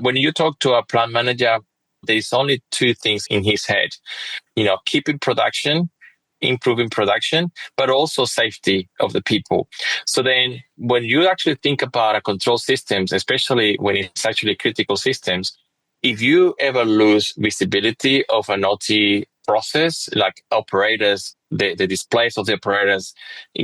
When you talk to a plant manager, there's only two things in his head, keeping production, improving production, but also safety of the people. So then when you actually think about a control systems, especially when it's actually critical systems, if you ever lose visibility of an OT process, like operators, the displays of the operators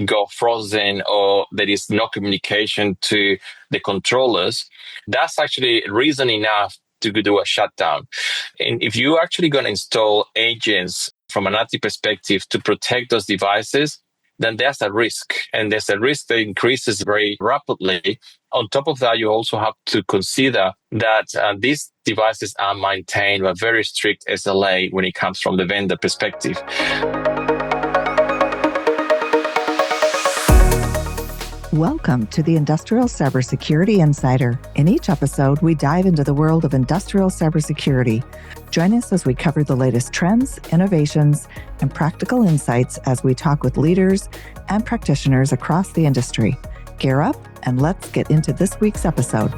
go frozen, or there is no communication to the controllers, that's actually reason enough to do a shutdown. And if you're actually going to install agents from an IT perspective to protect those devices, then there's a risk. And there's a risk that increases very rapidly. On top of that, you also have to consider that these devices are maintained by very strict SLA when it comes from the vendor perspective. Welcome to the Industrial Cybersecurity Insider. In each episode, we dive into the world of industrial cybersecurity. Join us as we cover the latest trends, innovations, and practical insights as we talk with leaders and practitioners across the industry. Gear up and let's get into this week's episode.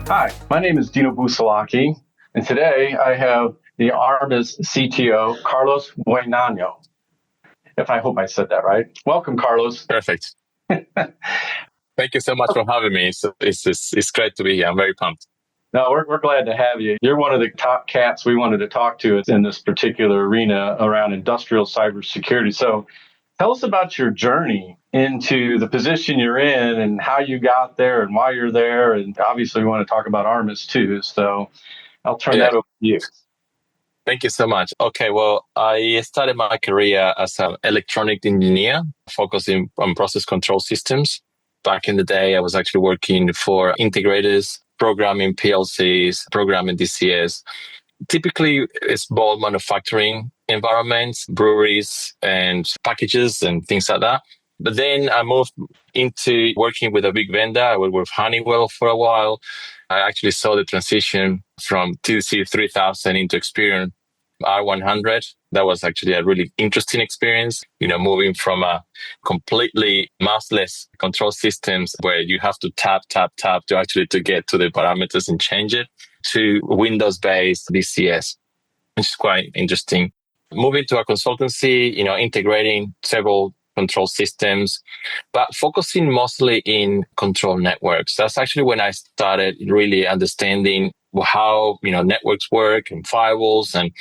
Hi, my name is Dino Busalachi, and today I have the Armis CTO, Carlos Buenaño. I hope I said that right. Welcome, Carlos. Perfect. Thank you so much for having me. It's great to be here. I'm very pumped. No, we're glad to have you. You're one of the top cats we wanted to talk to in this particular arena around industrial cybersecurity. So tell us about your journey into the position you're in and how you got there and why you're there. And obviously, we want to talk about Armis too. So I'll turn that over to you. Thank you so much. Okay, well, I started my career as an electronic engineer, focusing on process control systems. Back in the day, I was actually working for integrators, programming PLCs, programming DCS. Typically, it's small manufacturing environments, breweries and packages and things like that. But then I moved into working with a big vendor. I worked with Honeywell for a while. I actually saw the transition from TC 3000 into Experian R100. That was actually a really interesting experience, moving from a completely mouseless control systems where you have to tap to get to the parameters and change it, to Windows-based DCS, which is quite interesting. Moving to a consultancy, integrating several control systems, but focusing mostly in control networks. That's actually when I started really understanding how networks work and firewalls, and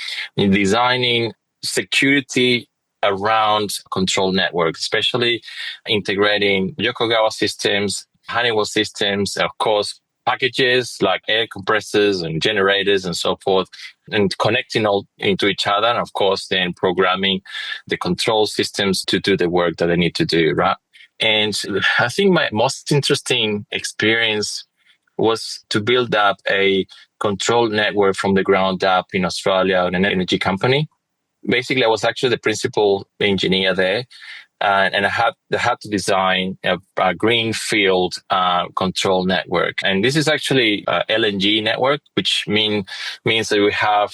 designing security around control networks, especially integrating Yokogawa systems, Honeywell systems, of course, packages like air compressors and generators and so forth, and connecting all into each other. And of course, then programming the control systems to do the work that they need to do, right? And I think my most interesting experience was to build up a control network from the ground up in Australia in an energy company. Basically, I was actually the principal engineer there. And I had to design a greenfield control network. And this is actually a LNG network, which means that we have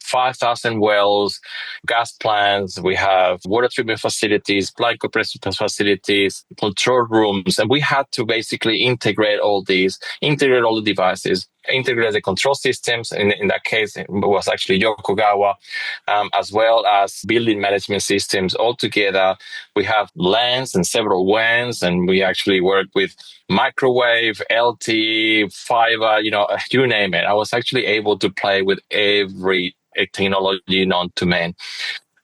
5,000 wells, gas plants, we have water treatment facilities, plant compressor facilities, control rooms. And we had to basically integrate all the devices, integrate the control systems. In that case, it was actually Yokogawa, as well as building management systems all together. We have LANs and several WANs, and we actually work with microwave, LTE, fiber, you name it. I was actually able to play with every technology known to man.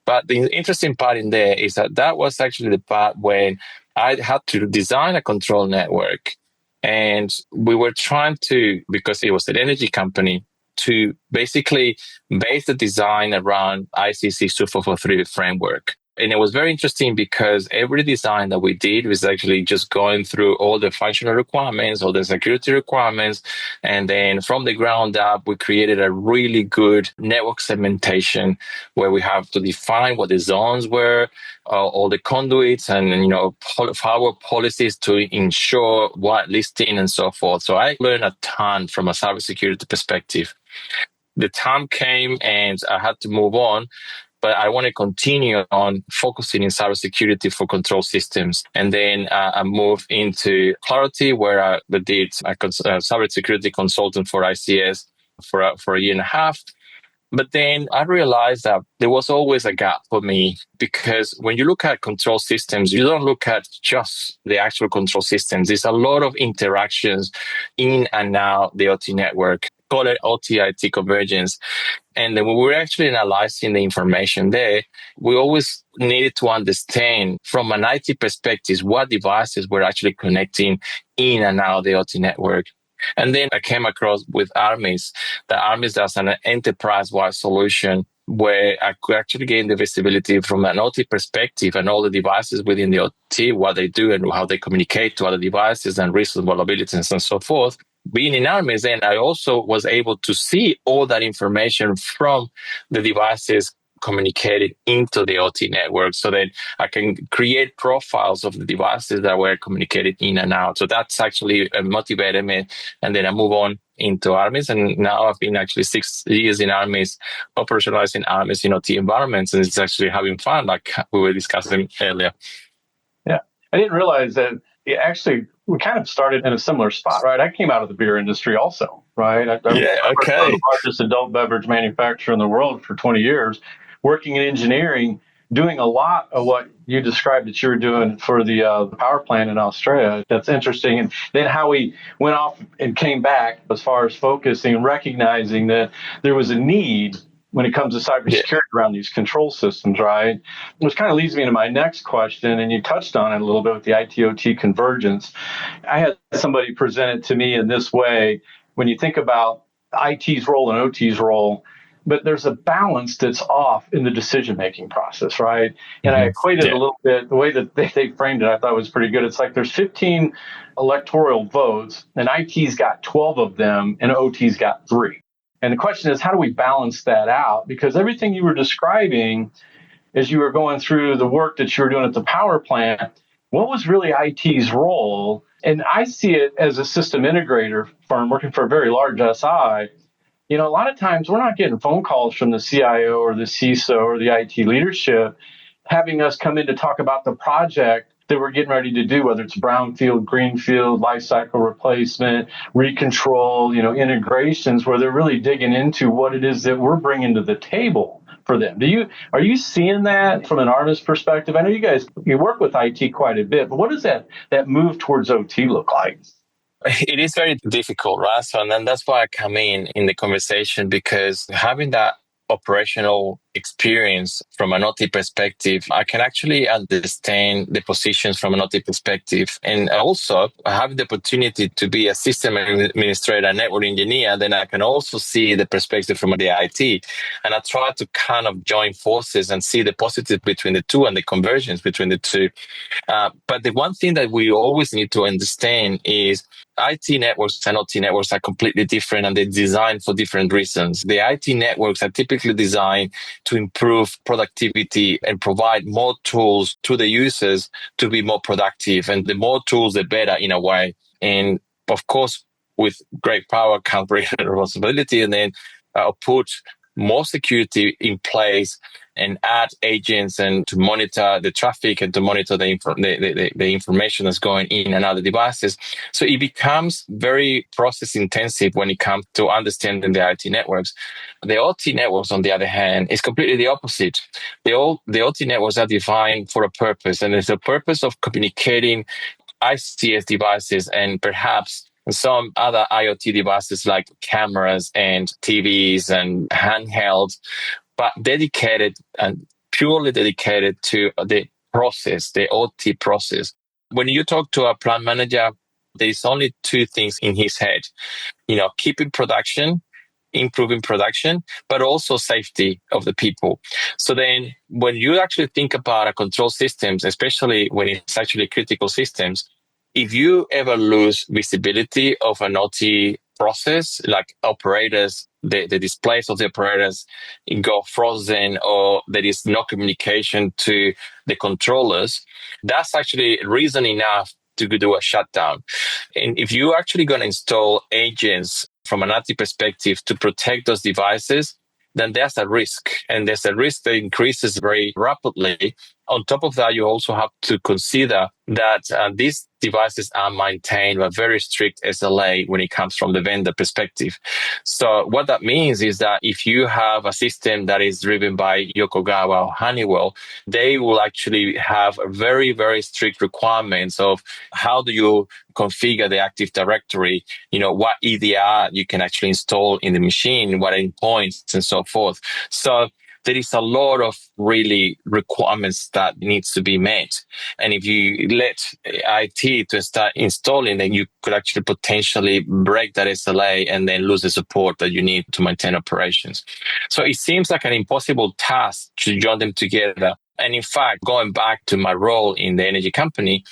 But the interesting part in there is that was actually the part when I had to design a control network. And we were trying to, because it was an energy company, to basically base the design around ICC 2443 framework. And it was very interesting because every design that we did was actually just going through all the functional requirements, all the security requirements. And then from the ground up, we created a really good network segmentation where we have to define what the zones were, all the conduits and, power policies to ensure whitelisting and so forth. So I learned a ton from a cybersecurity perspective. The time came and I had to move on. but I want to continue on focusing in cybersecurity for control systems. And then I moved into Clarity, where I did a cybersecurity consultant for ICS for a year and a half. But then I realized that there was always a gap for me, because when you look at control systems, you don't look at just the actual control systems. There's a lot of interactions in and out the OT network. Call it OT-IT convergence. And then when we were actually analyzing the information there, we always needed to understand from an IT perspective what devices were actually connecting in and out of the OT network. And then I came across with Armis. The Armis does an enterprise-wide solution where I could actually gain the visibility from an OT perspective and all the devices within the OT, what they do and how they communicate to other devices and risks and vulnerabilities and so forth. Being in Armis, then I also was able to see all that information from the devices communicated into the OT network, so that I can create profiles of the devices that were communicated in and out. So that's actually motivated me. And then I move on into Armis. And now I've been actually 6 years in Armis, operationalizing Armis in OT environments. And it's actually having fun, like we were discussing earlier. Yeah. I didn't realize that we kind of started in a similar spot, right? I came out of the beer industry also, right? I worked for the largest adult beverage manufacturer in the world for 20 years, working in engineering, doing a lot of what you described that you were doing for the power plant in Australia. That's interesting. And then how we went off and came back as far as focusing and recognizing that there was a need when it comes to cybersecurity around these control systems, right? Which kind of leads me into my next question, and you touched on it a little bit with the IT-OT convergence. I had somebody present it to me in this way. When you think about IT's role and OT's role, but there's a balance that's off in the decision-making process, right? And I equated a little bit, the way that they framed it, I thought was pretty good. It's like there's 15 electoral votes, and IT's got 12 of them, and OT's got 3. And the question is, how do we balance that out? Because everything you were describing as you were going through the work that you were doing at the power plant, what was really IT's role? And I see it as a system integrator firm working for a very large SI. You know, a lot of times we're not getting phone calls from the CIO or the CISO or the IT leadership having us come in to talk about the project that we're getting ready to do, whether it's brownfield, greenfield, lifecycle replacement, recontrol, integrations, where they're really digging into what it is that we're bringing to the table for them. Are you seeing that from an Armis perspective? I know you work with IT quite a bit, but what does that move towards OT look like? It is very difficult, right? So, and then that's why I come in the conversation, because having that operational experience from an OT perspective, I can actually understand the positions from an OT perspective. And also have the opportunity to be a system administrator, network engineer, then I can also see the perspective from the IT. And I try to kind of join forces and see the positive between the two and the convergence between the two. But the one thing that we always need to understand is IT networks and OT networks are completely different, and they're designed for different reasons. The IT networks are typically designed to improve productivity and provide more tools to the users to be more productive. And the more tools, the better in a way. And of course, with great power comes great responsibility, and then put more security in place and add agents and to monitor the traffic and to monitor the information that's going in and out of the devices. So it becomes very process intensive when it comes to understanding the IT networks. The OT networks, on the other hand, is completely the opposite. The OT networks are defined for a purpose, and it's the purpose of communicating ICS devices and perhaps some other IoT devices like cameras and TVs and handhelds, but dedicated and purely dedicated to the process, the OT process. When you talk to a plant manager, there's only 2 things in his head, keeping production, improving production, but also safety of the people. So then when you actually think about a control systems, especially when it's actually critical systems, if you ever lose visibility of an OT process, like operators, the displays of the operators go frozen, or there is no communication to the controllers, that's actually reason enough to do a shutdown. And if you're actually going to install agents from an IT perspective to protect those devices, then there's a risk. And there's a risk that increases very rapidly. On top of that, you also have to consider that these devices are maintained by very strict SLA when it comes from the vendor perspective. So what that means is that if you have a system that is driven by Yokogawa or Honeywell, they will actually have very, very strict requirements of how do you configure the Active Directory, what EDR you can actually install in the machine, what endpoints and so forth. So there is a lot of really requirements that needs to be met. And if you let IT to start installing, then you could actually potentially break that SLA and then lose the support that you need to maintain operations. So it seems like an impossible task to join them together. And in fact, going back to my role in the energy company,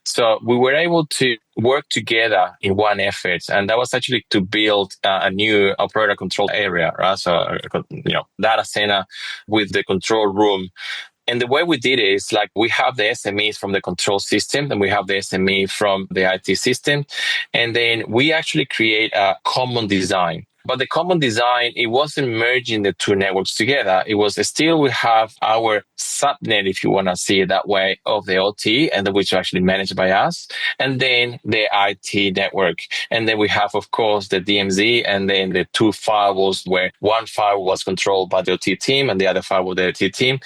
so we were able to work together in one effort, and that was actually to build a new operator control area, right? So, data center with the control room. And the way we did it is like we have the SMEs from the control system and we have the SME from the IT system. And then we actually create a common design. But the common design, it wasn't merging the two networks together. It was still we have our subnet, if you want to see it that way, of the OT, and which are actually managed by us, and then the IT network. And then we have, of course, the DMZ, and then the two firewalls where one firewall was controlled by the OT team and the other firewall the OT team.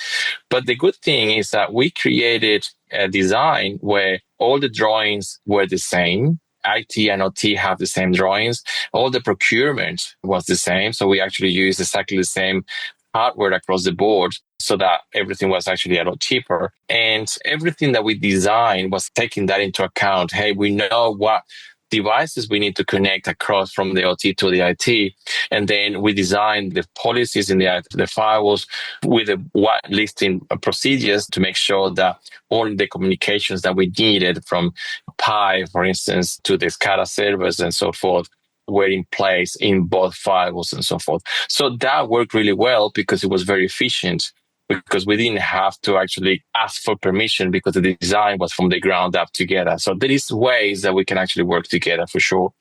But the good thing is that we created a design where all the drawings were the same. IT and OT have the same drawings. All the procurement was the same. So we actually used exactly the same hardware across the board so that everything was actually a lot cheaper. And everything that we designed was taking that into account. Hey, we know what devices we need to connect across from the OT to the IT. And then we designed the policies in the firewalls with a wide listing of procedures to make sure that all the communications that we needed from Pi, for instance, to the SCADA servers and so forth were in place in both firewalls and so forth. So that worked really well because it was very efficient, because we didn't have to actually ask for permission because the design was from the ground up together. So there is ways that we can actually work together for sure.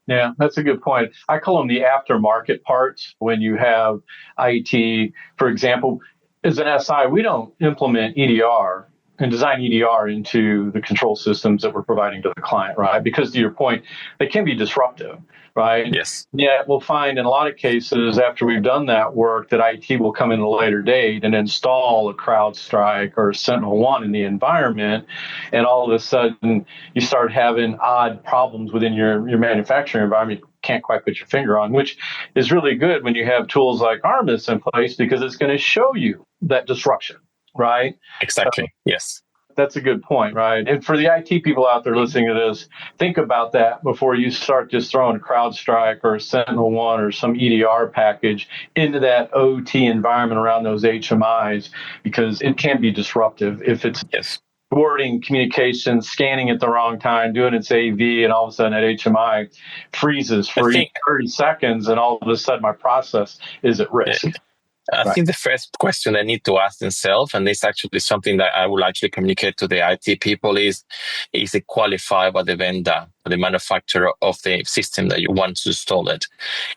Yeah, that's a good point. I call them the aftermarket parts. When you have IT, for example, as an SI, we don't implement EDR and design EDR into the control systems that we're providing to the client, right? Because to your point, they can be disruptive, right? Yes. Yeah, we'll find in a lot of cases after we've done that work that IT will come in a later date and install a CrowdStrike or SentinelOne in the environment, and all of a sudden you start having odd problems within your manufacturing environment you can't quite put your finger on, which is really good when you have tools like Armis in place because it's going to show you that disruption, right? Exactly. Yes. That's a good point, right? And for the IT people out there listening to this, think about that before you start just throwing a CrowdStrike or a SentinelOne or some EDR package into that OT environment around those HMIs, because it can be disruptive if it's forwarding communication, scanning at the wrong time, doing its AV, and all of a sudden that HMI freezes for 30 seconds, and all of a sudden my process is at risk. I think the first question they need to ask themselves, and this is actually something that I will actually communicate to the IT people, is it qualified by the vendor, the manufacturer of the system that you want to install it?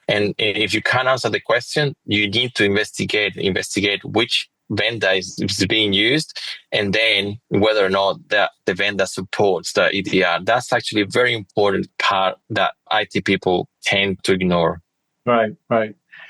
And if you can't answer the question, you need to investigate which vendor is being used, and then whether or not the vendor supports the EDR. That's actually a very important part that IT people tend to ignore. Right.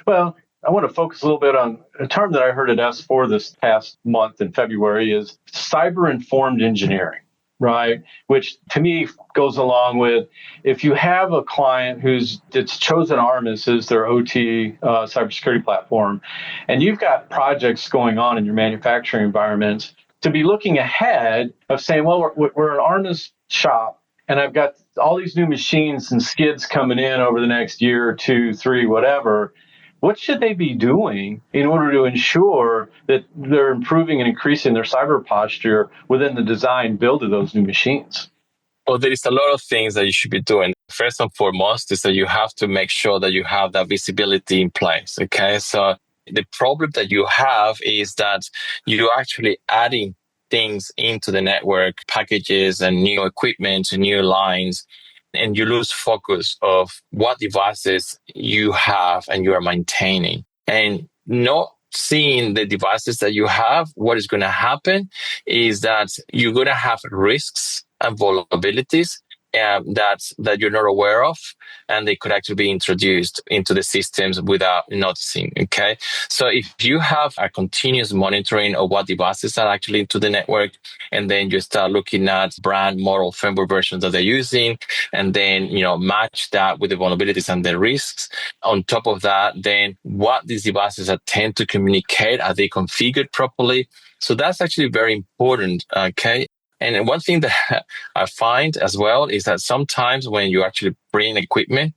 Well, I want to focus a little bit on a term that I heard at S4 this past month in February is cyber-informed engineering, right? Which to me goes along with if you have a client that's chosen Armis as their OT cybersecurity platform, and you've got projects going on in your manufacturing environments, to be looking ahead of saying, well, we're an Armis shop, and I've got all these new machines and skids coming in over the next year, 2, 3, whatever. What should they be doing in order to ensure that they're improving and increasing their cyber posture within the design build of those new machines? Well, there is a lot of things that you should be doing. First and foremost is that you have to make sure that you have that visibility in place. Okay. So the problem that you have is that you're actually adding things into the network, packages and new equipment and new lines, and you lose focus of what devices you have and you are maintaining. And not seeing the devices that you have, what is going to happen is that you're going to have risks and vulnerabilities that you're not aware of, and they could actually be introduced into the systems without noticing. Okay, so if you have a continuous monitoring of what devices are actually into the network, and then you start looking at brand, model, firmware versions that they're using, and then match that with the vulnerabilities and the risks. On top of that, then what these devices are tend to communicate, are they configured properly? So that's actually very important. Okay. And one thing that I find as well is that sometimes when you actually bring equipment,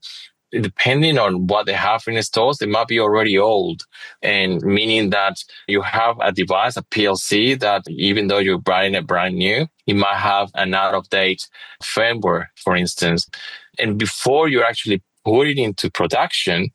depending on what they have in the stores, they might be already old. And meaning that you have a device, a PLC, that even though you're buying it brand new, it might have an out of date firmware, for instance. And before you actually put it into production,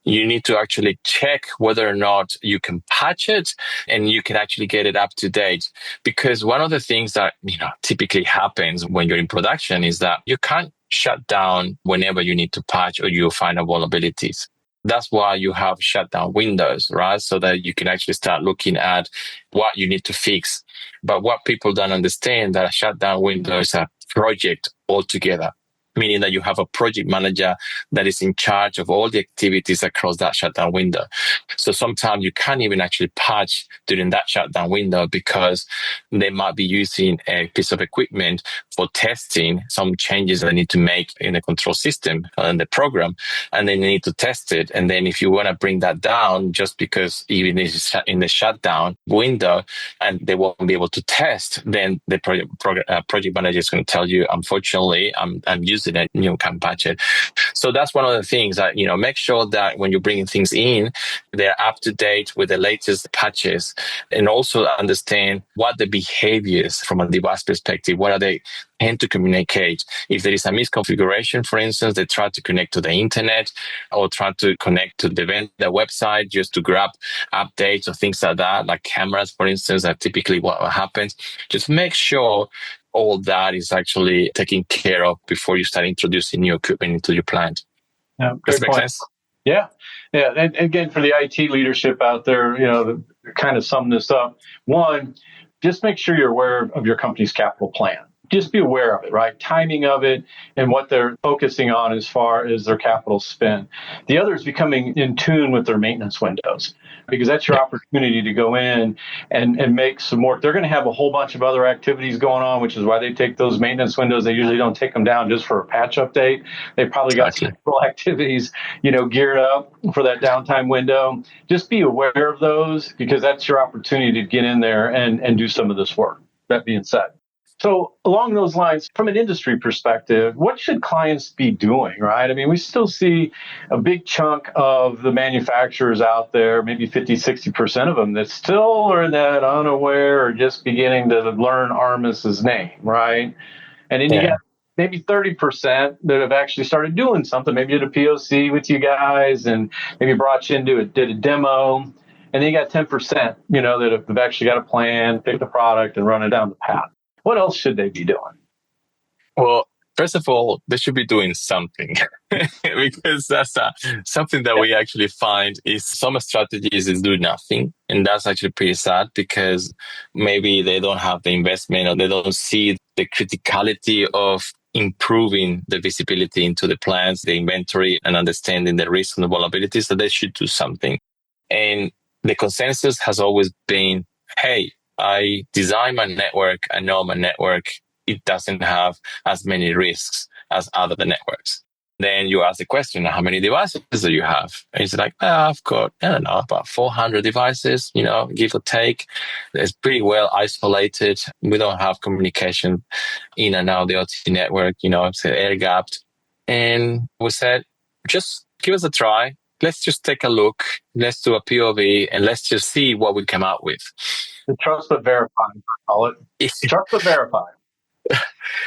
you need to actually check whether or not you can patch it and you can actually get it up to date. Because one of the things that, typically happens when you're in production is that you can't shut down whenever you need to patch or you find vulnerabilities. That's why you have shutdown windows, right? So that you can actually start looking at what you need to fix. But what people don't understand that a shutdown window is a project altogether, meaning that you have a project manager that is in charge of all the activities across that shutdown window. So sometimes you can't even actually patch during that shutdown window because they might be using a piece of equipment for testing some changes they need to make in the control system and the program, and then they need to test it. And then if you want to bring that down, just because even it's in the shutdown window and they won't be able to test, then the project manager is going to tell you, unfortunately, I'm using it, you can't patch it. So that's one of the things that, make sure that when you're bringing things in, they're up to date with the latest patches, and also understand what the behaviors from a device perspective, what are they tend to communicate. If there is a misconfiguration, for instance, they try to connect to the internet or try to connect to the vendor website just to grab updates or things like that, like cameras, for instance, are typically what happens. Just make sure all that is actually taken care of before you start introducing new equipment into your plant. Yeah, Does great that make point. sense? Yeah. And again, for the IT leadership out there, to kind of sum this up, one, just make sure you're aware of your company's capital plan. Just be aware of it, right? Timing of it and what they're focusing on as far as their capital spend. The other is becoming in tune with their maintenance windows, because that's your opportunity to go in and make some work. They're going to have a whole bunch of other activities going on, which is why they take those maintenance windows. They usually don't take them down just for a patch update. They probably got several activities, geared up for that downtime window. Just be aware of those, because that's your opportunity to get in there and do some of this work. That being said. So along those lines, from an industry perspective, what should clients be doing, right? I mean, we still see a big chunk of the manufacturers out there, maybe 50, 60% of them, that still are that unaware or just beginning to learn Armis's name, right? And then you got maybe 30% that have actually started doing something, maybe did a POC with you guys and maybe brought you into it, did a demo. And then you got 10%, that have actually got a plan, picked the product and run it down the path. What else should they be doing? Well, first of all, they should be doing something because that's something that we actually find is some strategies is do nothing. And that's actually pretty sad, because maybe they don't have the investment or they don't see the criticality of improving the visibility into the plans, the inventory, and understanding the risks and the vulnerabilities, that they should do something. And the consensus has always been, hey, I design my network, I know my network, it doesn't have as many risks as other networks. Then you ask the question, how many devices do you have? And it's like, I've got, I don't know, about 400 devices, give or take. It's pretty well isolated. We don't have communication in and out of the OT network, it's air gapped. And we said, just give us a try. Let's just take a look. Let's do a POV and let's just see what we come out with. The trust but verify, I call it. Trust but verify.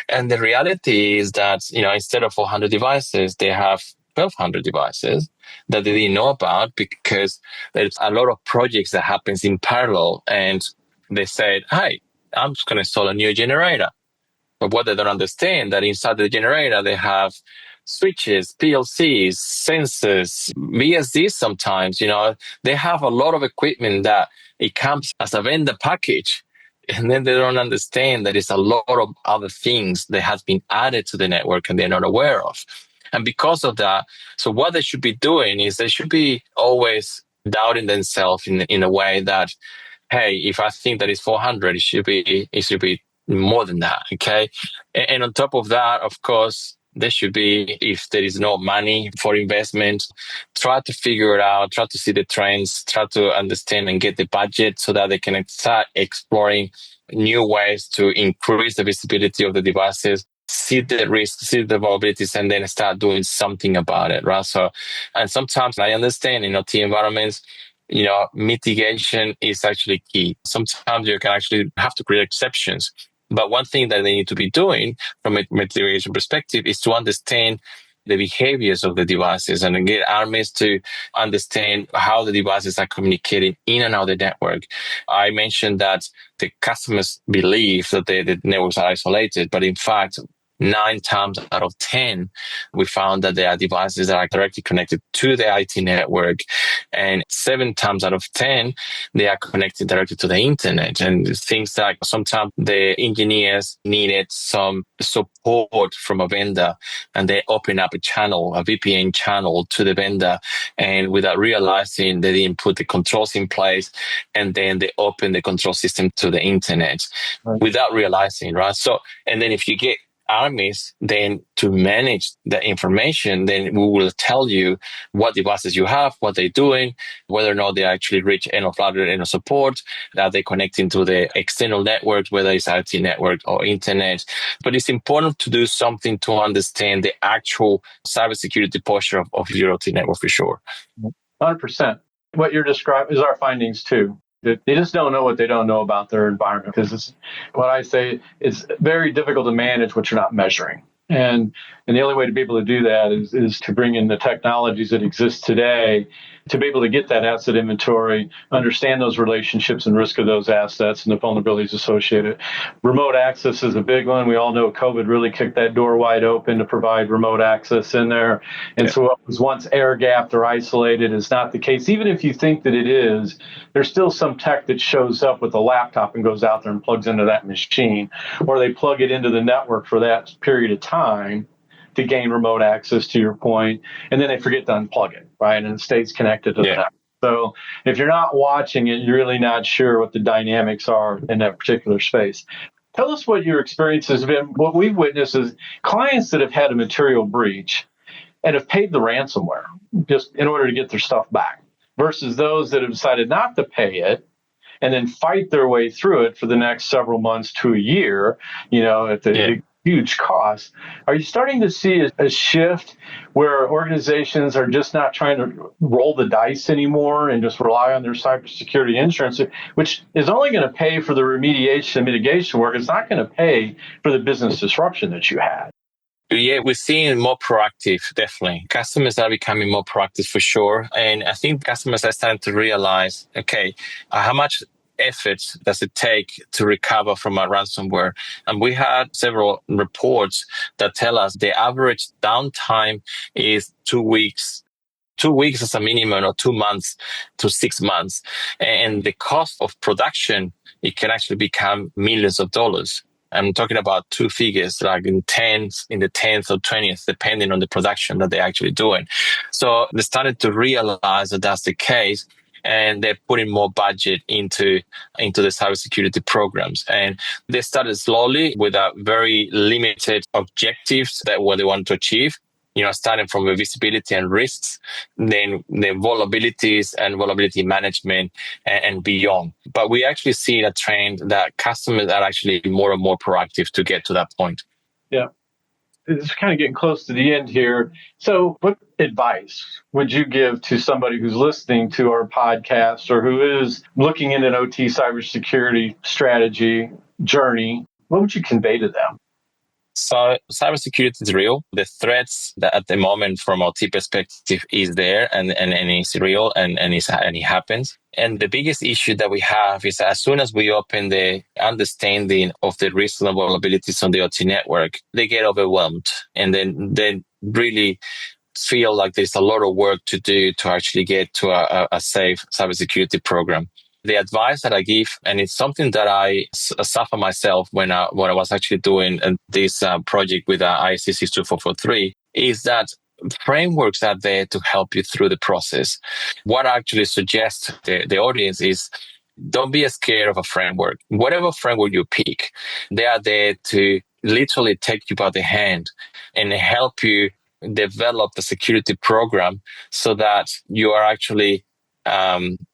And the reality is that, instead of 400 devices, they have 1,200 devices that they didn't know about, because there's a lot of projects that happens in parallel. And they said, hey, I'm just going to install a new generator. But what they don't understand that inside the generator, they have switches, PLCs, sensors, VSDs sometimes, they have a lot of equipment that it comes as a vendor package. And then they don't understand that it's a lot of other things that has been added to the network and they're not aware of. And because of that, so what they should be doing is they should be always doubting themselves in a way that, hey, if I think that it's 400, it should be more than that. Okay. And on top of that, of course, there should be, if there is no money for investment, try to figure it out, try to see the trends, try to understand and get the budget so that they can start exploring new ways to increase the visibility of the devices, see the risks, see the vulnerabilities, and then start doing something about it, right? So, and sometimes I understand in OT environments, mitigation is actually key. Sometimes you can actually have to create exceptions. But one thing that they need to be doing from a mitigation perspective is to understand the behaviors of the devices and get armies to understand how the devices are communicating in and out of the network. I mentioned that the customers believe that the networks are isolated, but in fact, 9 times out of 10, we found that there are devices that are directly connected to the IT network. And 7 times out of 10, they are connected directly to the internet. And things like sometimes the engineers needed some support from a vendor and they open up a channel, a VPN channel to the vendor. And without realizing, they didn't put the controls in place. And then they open the control system to the internet without realizing, right? So, and then if you get armies, then to manage the information, then we will tell you what devices you have, what they're doing, whether or not they actually reach end of life or end of support, that they connect into the external network, whether it's IT network or internet. But it's important to do something to understand the actual cybersecurity posture of your OT network for sure. 100%. What you're describing is our findings too. They just don't know what they don't know about their environment, because it's what I say, it's very difficult to manage what you're not measuring. And the only way to be able to do that is to bring in the technologies that exist today to be able to get that asset inventory, understand those relationships and risk of those assets and the vulnerabilities associated. Remote access is a big one. We all know COVID really kicked that door wide open to provide remote access in there. And so what was once air gapped or isolated is not the case. Even if you think that it is, there's still some tech that shows up with a laptop and goes out there and plugs into that machine, or they plug it into the network for that period of time to gain remote access, to your point, and then they forget to unplug it, right? And it stays connected to the network. So if you're not watching it, you're really not sure what the dynamics are in that particular space. Tell us what your experience has been. What we've witnessed is clients that have had a material breach and have paid the ransomware just in order to get their stuff back, versus those that have decided not to pay it and then fight their way through it for the next several months to a year, at the huge cost. Are you starting to see a shift where organizations are just not trying to roll the dice anymore and just rely on their cybersecurity insurance, which is only going to pay for the remediation and mitigation work? It's not going to pay for the business disruption that you had. Yeah, we're seeing more proactive, definitely. Customers are becoming more proactive for sure. And I think customers are starting to realize, okay, how much effort does it take to recover from a ransomware? And we had several reports that tell us the average downtime is 2 weeks. 2 weeks as a minimum, or 2 months to 6 months. And the cost of production, it can actually become millions of dollars. I'm talking about two figures, like in the 10th or 20th, depending on the production that they're actually doing. So they started to realize that that's the case, and they're putting more budget into the cybersecurity programs. And they started slowly with a very limited objectives that what they want to achieve. Starting from the visibility and risks, then the vulnerabilities and vulnerability management and beyond. But we actually see a trend that customers are actually more and more proactive to get to that point. Yeah. It's kind of getting close to the end here. So what advice would you give to somebody who's listening to our podcast or who is looking into an OT cybersecurity strategy journey? What would you convey to them? So cybersecurity is real. The threats that at the moment from OT perspective is there and it's real and it happens. And the biggest issue that we have is as soon as we open the understanding of the risks and vulnerabilities on the OT network, they get overwhelmed. And then really feel like there's a lot of work to do to actually get to a safe cybersecurity program. The advice that I give, and it's something that I suffer myself when I was actually doing this project with ISC 62443, is that frameworks are there to help you through the process. What I actually suggest the audience is, don't be scared of a framework. Whatever framework you pick, they are there to literally take you by the hand and help you develop the security program so that you are actually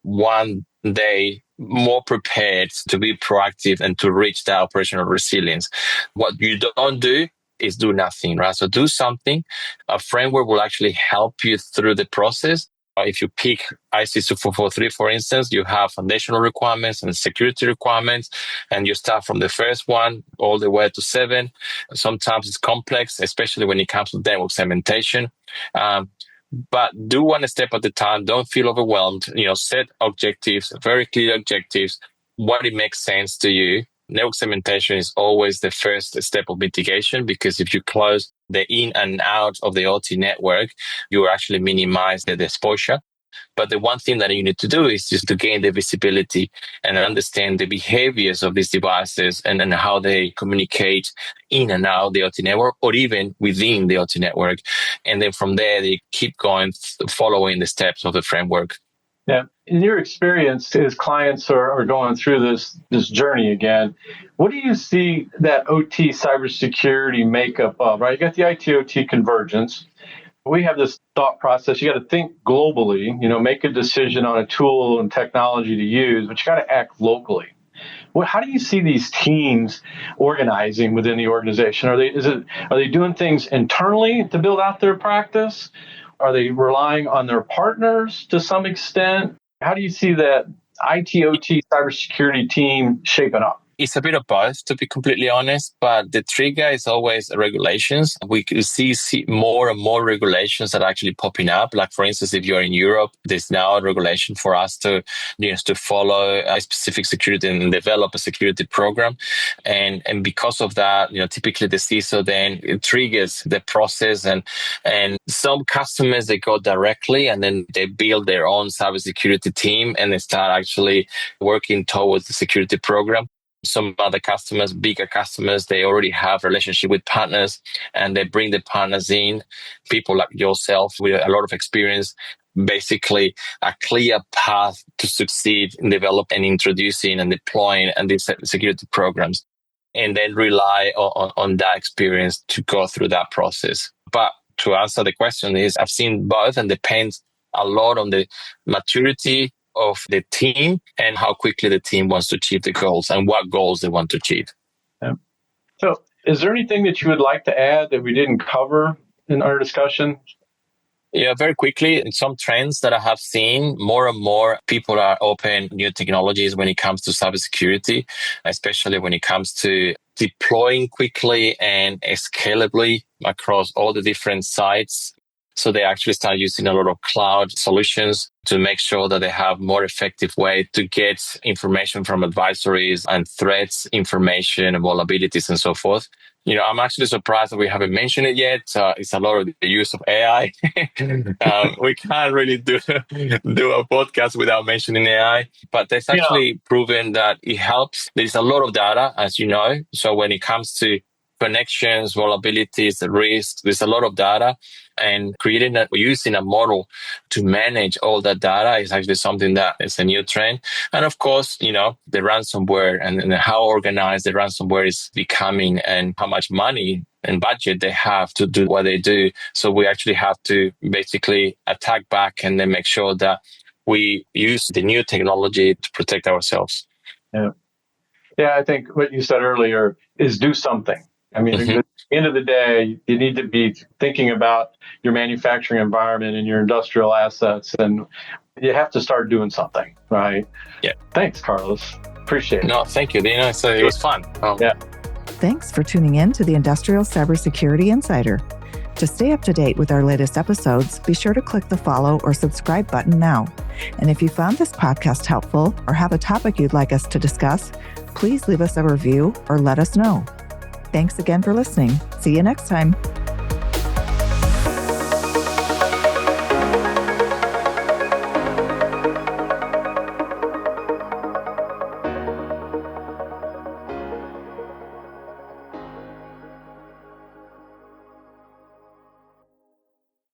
one day more prepared to be proactive and to reach that operational resilience. What you don't do is do nothing, right? So do something. A framework will actually help you through the process. If you pick ISC 2443, for instance, you have foundational requirements and security requirements, and you start from the first one all the way to 7. Sometimes it's complex, especially when it comes to network segmentation. But do one step at a time. Don't feel overwhelmed. Set objectives, very clear objectives, what it makes sense to you. Network segmentation is always the first step of mitigation, because if you close the in and out of the OT network, you actually minimize the exposure. But the one thing that you need to do is just to gain the visibility and understand the behaviors of these devices and how they communicate in and out the OT network, or even within the OT network. And then from there, they keep going, following the steps of the framework. Yeah. In your experience, as clients are going through this journey again, what do you see that OT cybersecurity makeup of, right? You got the IT-OT convergence. We have this thought process. You got to think globally, make a decision on a tool and technology to use, but you got to act locally. How do you see these teams organizing within the organization? Are they doing things internally to build out their practice? Are they relying on their partners to some extent? How do you see that IT-OT cybersecurity team shaping up? It's a bit of both, to be completely honest, but the trigger is always regulations. We can see more and more regulations that are actually popping up. Like, for instance, if you're in Europe, there's now a regulation for us to follow a specific security and develop a security program. And because of that, typically the CISO then it triggers the process, and some customers, they go directly and then they build their own cybersecurity team and they start actually working towards the security program. Some other customers, bigger customers, they already have relationship with partners and they bring the partners in, people like yourself with a lot of experience, basically a clear path to succeed in developing and introducing and deploying and these security programs, and then rely on that experience to go through that process. But to answer the question is, I've seen both, and depends a lot on the maturity of the team and how quickly the team wants to achieve the goals and what goals they want to achieve. Yeah. So is there anything that you would like to add that we didn't cover in our discussion? Yeah, very quickly, some trends that I have seen, more and more people are open new technologies when it comes to cybersecurity, especially when it comes to deploying quickly and scalably across all the different sites. So they actually start using a lot of cloud solutions to make sure that they have more effective way to get information from advisories and threats, information, and vulnerabilities, and so forth. I'm actually surprised that we haven't mentioned it yet. It's a lot of the use of AI. We can't really do a podcast without mentioning AI, but there's actually proven that it helps. There's a lot of data, as you know. So when it comes to connections, vulnerabilities, the risks, there's a lot of data, and using a model to manage all that data is actually something that is a new trend. And of course, the ransomware and how organized the ransomware is becoming and how much money and budget they have to do what they do. So we actually have to basically attack back and then make sure that we use the new technology to protect ourselves. Yeah, I think what you said earlier is do something. I mean, at the end of the day, you need to be thinking about your manufacturing environment and your industrial assets, and you have to start doing something, right? Yeah. Thanks, Carlos. Appreciate it. No, thank you, Dino. It was fun. Yeah. Thanks for tuning in to the Industrial Cybersecurity Insider. To stay up to date with our latest episodes, be sure to click the follow or subscribe button now. And if you found this podcast helpful or have a topic you'd like us to discuss, please leave us a review or let us know. Thanks again for listening. See you next time.